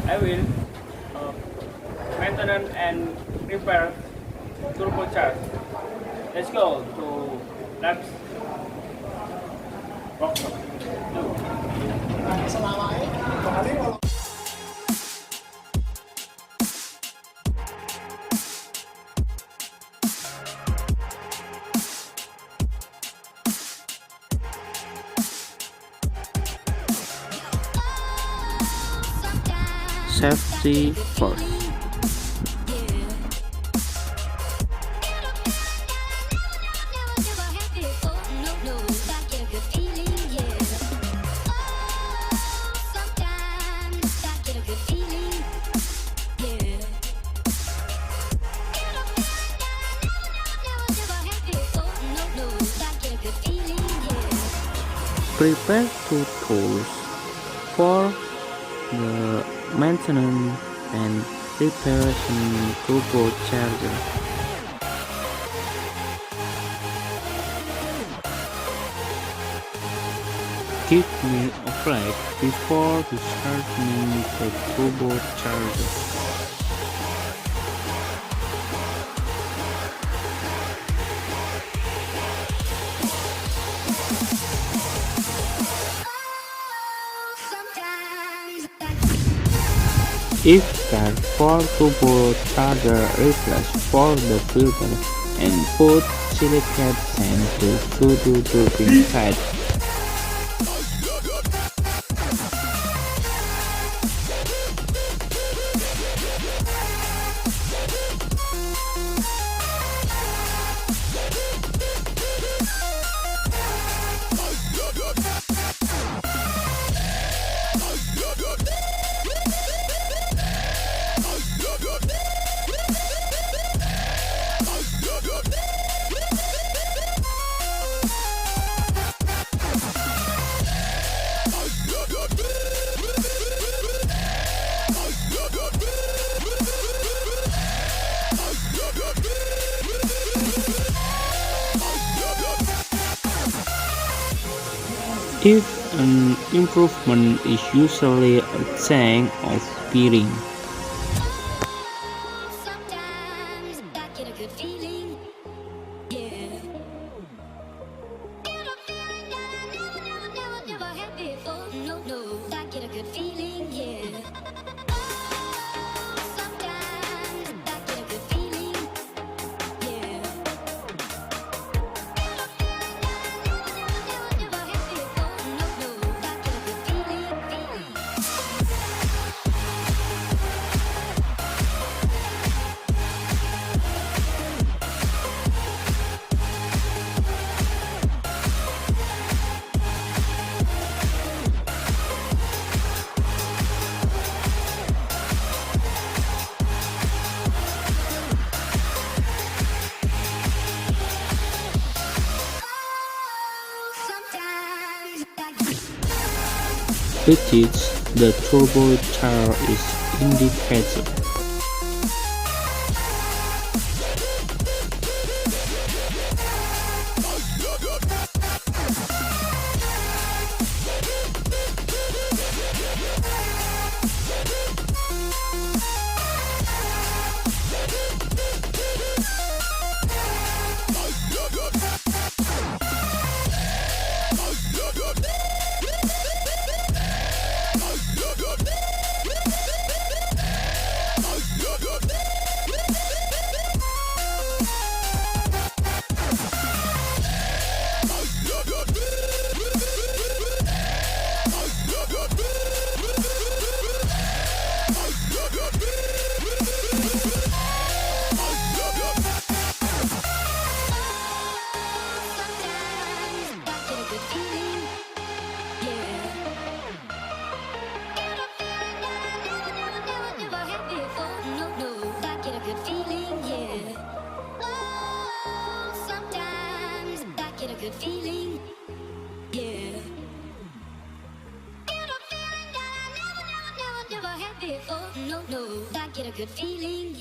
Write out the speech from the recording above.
I will uh, maintenance and repair turbocharger. Let's go to next workshop. Safety first. Prepare two tools for the maintenance and reparation turbocharger. Give me a break before restarting the turbocharger. If there for turbocharger, replace for the filter and put silicate sand to the tubing side. If an improvement is usually a sign of bearing. Sometimes I get a good feeling, yeah. Get a feeling that I never had before. No, I get a good feeling, yeah. Oh, sometimes I get a good feeling, yeah. Get a feeling that I never had before. No, I get a good feeling. Which is the turbocharger is indicated. Good feeling, yeah. Get a feeling that I never had before. No, I get a good feeling.